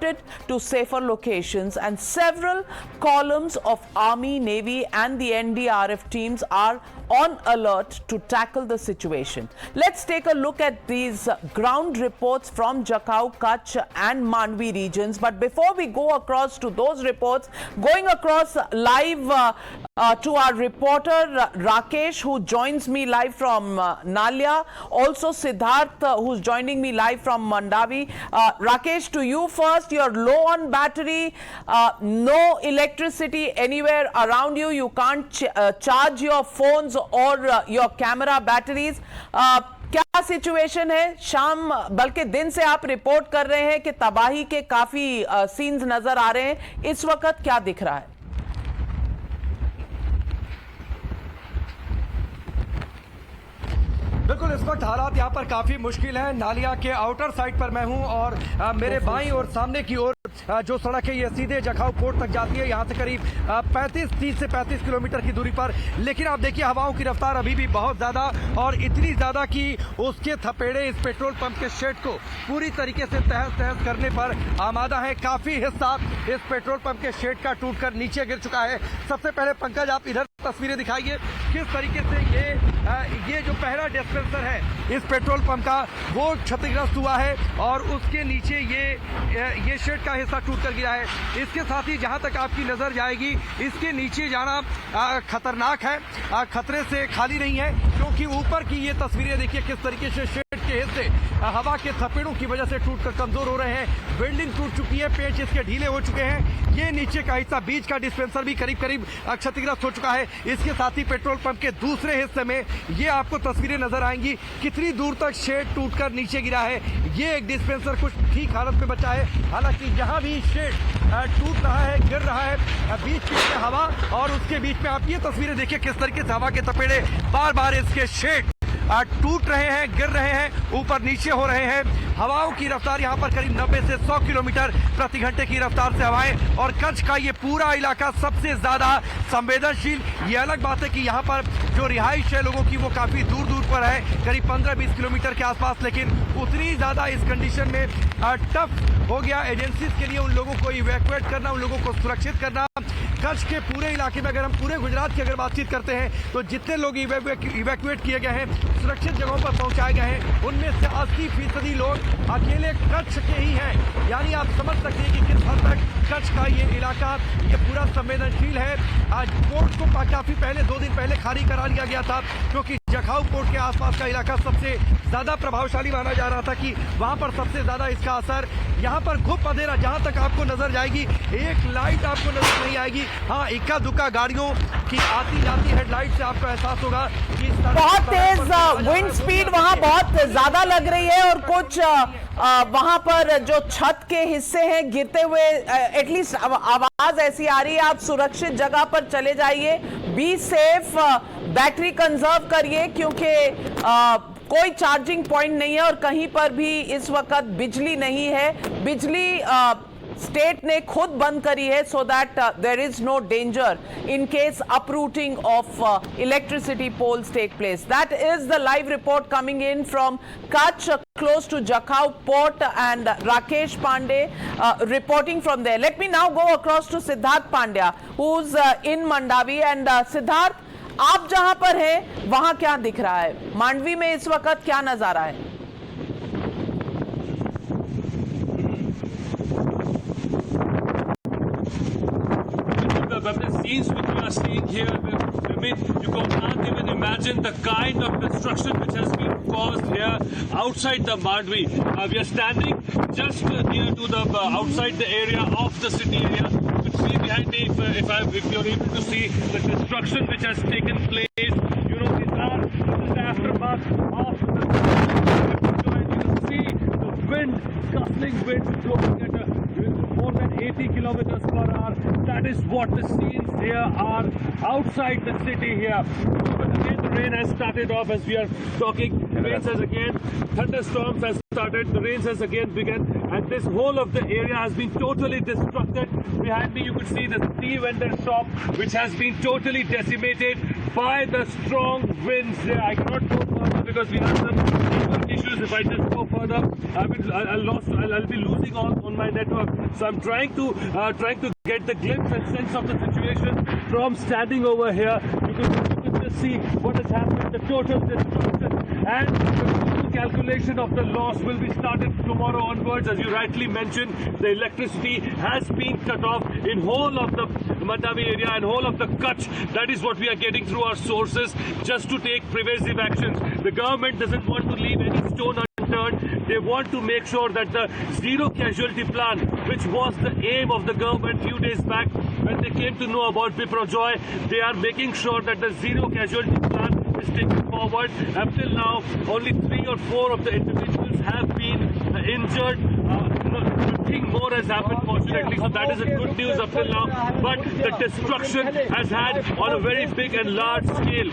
shifted to safer locations, and several columns of Army, Navy and the NDRF teams are on alert to tackle the situation. Let's take a look at these ground reports from Jakhau, Kutch and Mandvi regions. But before we go across to those reports, going across live to our reporter Rakesh, who joins me live from Nalia, also Siddharth, who's joining me live from Mandavi. Rakesh, to you first. You're low on battery, no electricity anywhere around you. You can't charge your phones और your camera batteries. क्या situation है? शाम बल्कि दिन से आप report कर रहे हैं कि तबाही के काफी सीन्स नजर आ रहे हैं. इस वक्त क्या दिख रहा है? बिल्कुल, इस वक्त हालात यहाँ पर काफ़ी मुश्किल है. नालिया के आउटर साइड पर मैं हूँ और मेरे बाईं और सामने की ओर जो सड़क है ये सीधे जखाऊ पोर्ट तक जाती है. यहाँ से करीब 30 से 35 किलोमीटर की दूरी पर. लेकिन आप देखिए हवाओं की रफ्तार अभी भी बहुत ज़्यादा, और इतनी ज़्यादा कि उसके थपेड़े इस पेट्रोल पंप के शेड को पूरी तरीके से तहस तहस करने पर आमादा है. काफ़ी हिस्सा इस पेट्रोल पंप के शेड का टूटकर नीचे गिर चुका है. सबसे पहले पंकज आप इधर तस्वीरें दिखाइए किस तरीके से ये जो पहला डिस्पेंसर है इस पेट्रोल पंप का वो क्षतिग्रस्त हुआ है और उसके नीचे ये शेड का हिस्सा टूटकर गिरा है. इसके साथ ही जहां तक आपकी नजर जाएगी इसके नीचे जाना खतरनाक है, खतरे से खाली नहीं है, क्योंकि ऊपर की ये तस्वीरें देखिए किस तरीके से शेड के हिस्से हवा के थपेड़ों की वजह से टूटकर कमजोर हो रहे हैं. बिल्डिंग टूट चुकी है, पेंच इसके ढीले हो चुके हैं. ये नीचे का हिस्सा बीच का डिस्पेंसर भी करीब करीब क्षतिग्रस्त हो चुका है. इसके साथ ही पेट्रोल पंप के दूसरे हिस्से में ये आपको तस्वीरें नजर आएंगी कितनी दूर तक शेड टूटकर नीचे गिरा है. ये एक डिस्पेंसर कुछ ठीक हालत में बचा है. हालांकि जहां भी शेड टूट रहा है, गिर रहा है, बीच में हवा और उसके बीच में आप ये तस्वीरें देखिए किस तरीके से हवा के थपेड़े बार बार इसके शेड टूट रहे हैं, गिर रहे हैं, ऊपर नीचे हो रहे हैं. हवाओं की रफ्तार यहाँ पर करीब 90 से 100 किलोमीटर प्रति घंटे की रफ्तार से हवाएं, और कच्छ का ये पूरा इलाका सबसे ज्यादा संवेदनशील. ये अलग बात है कि यहाँ पर जो रिहाइश है लोगों की वो काफी दूर दूर पर है, करीब 15-20 किलोमीटर के आसपास. लेकिन उतनी ज्यादा इस कंडीशन में टफ हो गया एजेंसीज के लिए उन लोगों को इवैक्यूएट करना, उन लोगों को सुरक्षित करना. कच्छ के पूरे इलाके में अगर हम पूरे गुजरात की अगर बातचीत करते हैं तो जितने लोग इवैक्यूएट किए गए हैं, सुरक्षित जगहों पर पहुंचाए गए हैं, उनमें से 80% लोग अकेले कच्छ के ही हैं. यानी आप समझ सकते हैं कि किस हद तक कच्छ का ये इलाका ये पूरा संवेदनशील है. आज पोर्ट को काफी पहले 2 दिन पहले खाली करा लिया गया था, क्योंकि जखाऊ पोर्ट के आसपास का इलाका सबसे ज्यादा प्रभावशाली माना जा रहा था कि वहां पर सबसे ज्यादा इसका असर. यहाँ पर घुप अंधेरा, जहां तक आपको नजर जाएगी एक लाइट आपको नजर नहीं आएगी. हाँ, इक्का दुक्का गाड़ियों की आती जाती हेडलाइट से आपको एहसास होगा कि बहुत तेज विंड स्पीड वहां बहुत ज्यादा लग रही है, और कुछ वहां पर जो छत के हिस्से हैं गिरते हुए एटलीस्ट आवाज ऐसी आ रही है. आप सुरक्षित जगह पर चले जाइए, बी सेफ, बैटरी कंजर्व करिए, क्योंकि कोई चार्जिंग पॉइंट नहीं है और कहीं पर भी इस वक्त बिजली नहीं है. बिजली स्टेट ने खुद बंद करी है, so that there is no danger in case uprooting of electricity poles take place. That is the live report coming in from Kutch, close to Jakhau port, and Rakesh Pandey reporting from there. Let me now go across to Siddharth Pandya, who's in Mandavi. And Siddharth, आप जहां पर हैं वहां क्या दिख रहा है? मांडवी में इस वक्त क्या नजारा है? The scenes which you are seeing here, I mean, you can't even imagine the kind of destruction which has been caused here outside the Mandvi. We are standing just near to the outside the area of the city area. You can see behind me, if you're able to see the destruction which has taken place. You know, this is the aftermath of the. You can see the wind, gustling wind blowing at more than 80 kilometers per hour. That is what the scenes here are outside the city here. But again, the rain has started off as we are talking. The rain has again, thunderstorms has started. The rain has again begun, and this whole of the area has been totally destructed. Behind me, you could see the tea vendor shop, which has been totally decimated by the strong winds. I cannot go further because we have some issues. If I just go further, I'll be losing on my network. So I'm trying to get the glimpse and sense of the situation from standing over here. You can just see what has happened, the total destruction, and the total calculation of the loss will be started tomorrow onwards. As you rightly mentioned, the electricity has been cut off in whole of the Mandavi area and whole of the Kutch. That is what we are getting through our sources, just to take preventive actions. The government doesn't want to leave any stone unturned. They want to make sure that the zero casualty plan, which was the aim of the government few days back when they came to know about Biprojoy, they are making sure that the zero casualty plan is taken forward. Up till now, only 3 or 4 of the individuals have been injured. Nothing more has happened, fortunately, so that is a good news up till now. But the destruction has had on a very big and large scale.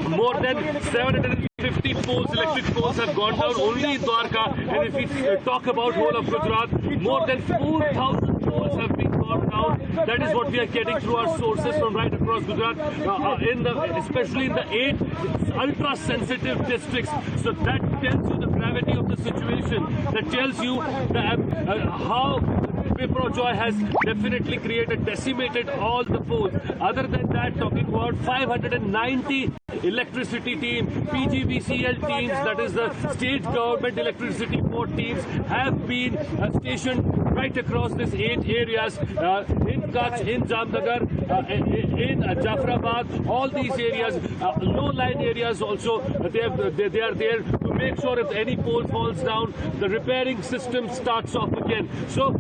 More than 750 poles, electric poles have gone down only in Dwarka. And if we talk about whole of Gujarat, more than 4,000 poles have been gone down. That is what we are getting through our sources from right across Gujarat, especially in the 8 ultra-sensitive districts. So that tells you the gravity of the situation. That tells you how Biprojoy has definitely decimated all the poles. Other than that, talking about 590 electricity team, PGVCL teams, that is the state government electricity board teams, have been stationed right across these 8 areas, in Kutch, in Jamnagar, in Jafrabad, all these areas, low-lying areas also, they are there to make sure if any pole falls down, the repairing system starts off again. So,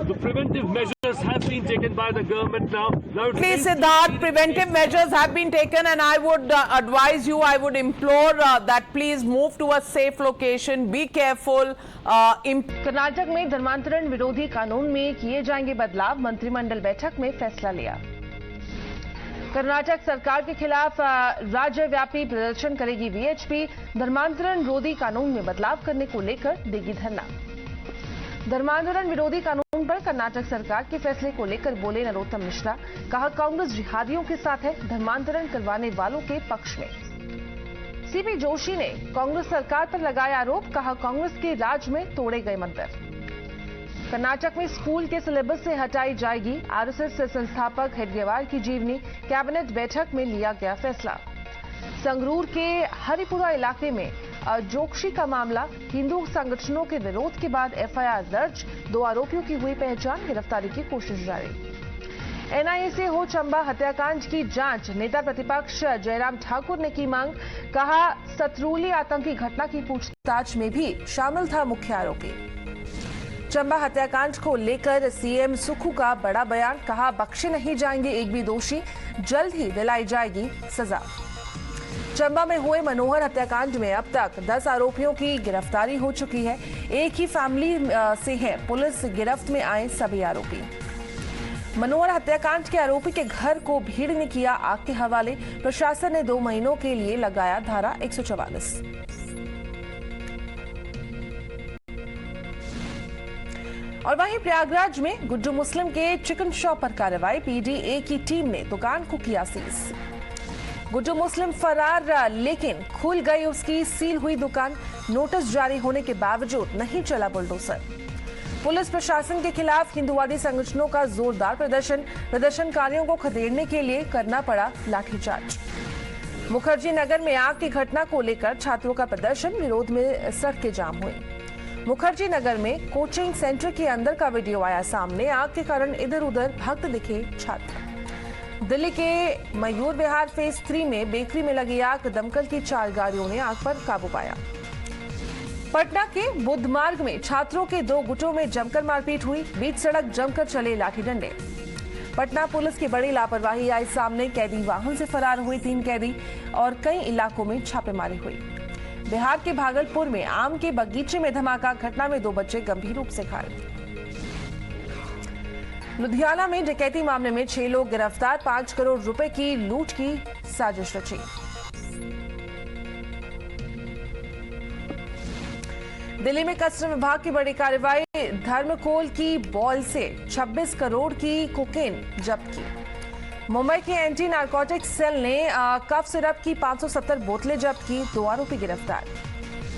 the preventive measures have been taken by the government now. Please, Siddharth, preventive measures have been taken, and I would advise you, I would implore that please move to a safe location, be careful. Karnataka में धर्मांतरण विरोधी कानून में किए जाएंगे बदलाव, मंत्रिमंडल बैठक में फैसला लिया। कर्नाटक सरकार के खिलाफ राज्यव्यापी प्रदर्शन करेगी वीएचपी, धर्मांतरण विरोधी कानून में बदलाव करने को लेकर देगी धरना। धर्मांतरण विरोधी कानून पर कर्नाटक सरकार के फैसले को लेकर बोले नरोत्तम मिश्रा, कहा कांग्रेस जिहादियों के साथ है, धर्मांतरण करवाने वालों के पक्ष में। सीपी जोशी ने कांग्रेस सरकार पर लगाया आरोप, कहा कांग्रेस के राज में तोड़े गए मंदिर। कर्नाटक में स्कूल के सिलेबस से हटाई जाएगी आरएसएस से संस्थापक हेडगेवार की जीवनी, कैबिनेट बैठक में लिया गया फैसला। संगरूर के हरिपुरा इलाके में जोशी का मामला, हिंदू संगठनों के विरोध के बाद एफआईआर दर्ज, 2 आरोपियों की हुई पहचान, गिरफ्तारी की कोशिश जारी। एनआईए से हो चंबा हत्याकांड की जांच, नेता प्रतिपक्ष जयराम ठाकुर ने की मांग, कहा सतरूली आतंकी घटना की पूछताछ में भी शामिल था मुख्य आरोपी। चंबा हत्याकांड को लेकर सीएम सुक्खू का बड़ा बयान, कहा बख्शे नहीं जाएंगे एक भी दोषी, जल्द ही दिलाई जाएगी सजा। चंबा में हुए मनोहर हत्याकांड में अब तक 10 आरोपियों की गिरफ्तारी हो चुकी है। एक ही फैमिली से है पुलिस गिरफ्त में आए सभी आरोपी। मनोहर हत्याकांड के आरोपी के घर को भीड़ ने किया आग के हवाले, प्रशासन ने 2 महीनों के लिए लगाया धारा 144। और वहीं प्रयागराज में गुड्डू मुस्लिम के चिकन शॉप पर कार्रवाई, पीडीए की टीम ने दुकान को किया सीज। गुड्डू मुस्लिम फरार, लेकिन खुल गई उसकी सील हुई दुकान, नोटिस जारी होने के बावजूद नहीं चला बुलडोजर। पुलिस प्रशासन के खिलाफ हिंदुवादी संगठनों का जोरदार प्रदर्शन, प्रदर्शनकारियों को खदेड़ने के लिए करना पड़ा लाठीचार्ज। मुखर्जी नगर में आग की घटना को लेकर छात्रों का प्रदर्शन, विरोध में सड़कें जाम हुई। मुखर्जी नगर में कोचिंग सेंटर के अंदर का वीडियो आया सामने, आग के कारण इधर उधर भागते दिखे छात्र। दिल्ली के मयूर विहार फेज 3 में बेकरी में लगी आग, दमकल की 4 गाड़ियों ने आग पर काबू पाया। पटना के बुद्ध मार्ग में छात्रों के 2 गुटों में जमकर मारपीट हुई, बीच सड़क जमकर चले लाठी डंडे। पटना पुलिस की बड़ी लापरवाही आई सामने, कैदी वाहन से फरार हुए 3 कैदी और कई इलाकों में छापेमारी हुई। बिहार के भागलपुर में आम के बगीचे में धमाका, घटना में 2 बच्चे गंभीर रूप से घायल। लुधियाना में डकैती मामले में 6 लोग गिरफ्तार, 5 करोड़ रुपए की लूट की साजिश रची। दिल्ली में कस्टम विभाग की बड़ी कार्रवाई, धर्मकोल की बॉल से 26 करोड़ की कोकेन जब्त की। मुंबई के एंटी नारकोटिक्स सेल ने कफ सिरप की 570 बोतलें जब्त की, 2 आरोपी गिरफ्तार।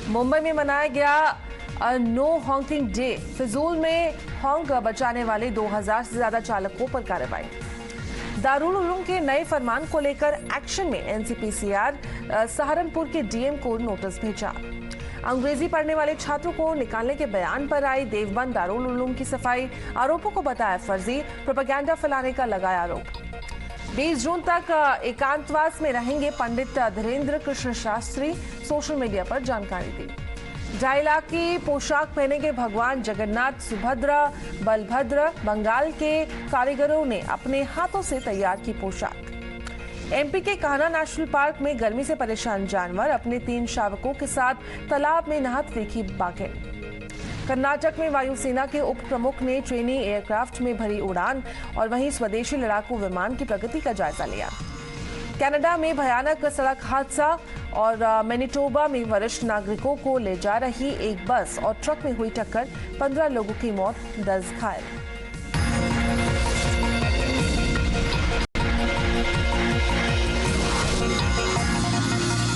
मुंबई में मनाया गया नो हॉन्किंग डे। फिजूल में हॉन्क बचाने वाले 2000 से ज्यादा चालकों पर कार्रवाई। दारुल उलूम के नए फरमान को लेकर एक्शन में एनसीपीसीआर सहारनपुर के डीएम को नोटिस भेजा। अंग्रेजी पढ़ने वाले छात्रों को निकालने के बयान पर आई देवबंद दारुल उलूम की सफाई। आरोपों को बताया फर्जी, प्रोपेगेंडा फैलाने का लगाया आरोप। 20 जून तक एकांतवास में रहेंगे पंडित धीरेन्द्र कृष्ण शास्त्री, सोशल मीडिया पर जानकारी दी। 2.5 लाख की पोशाक पहनेंगे भगवान जगन्नाथ, सुभद्रा, बलभद्र। बंगाल के कारीगरों ने अपने हाथों से तैयार की पोशाक। एमपी के कान्हा नेशनल पार्क में गर्मी से परेशान जानवर अपने 3 शावकों के साथ तालाब में नहाते देखी बाघिन। कर्नाटक में वायुसेना के उप प्रमुख ने ट्रेनी एयरक्राफ्ट में भरी उड़ान और वहीं स्वदेशी लड़ाकू विमान की प्रगति का जायजा लिया। कनाडा में भयानक सड़क हादसा और मैनिटोबा में वरिष्ठ नागरिकों को ले जा रही एक बस और ट्रक में हुई टक्कर, 15 लोगों की मौत, 10 घायल।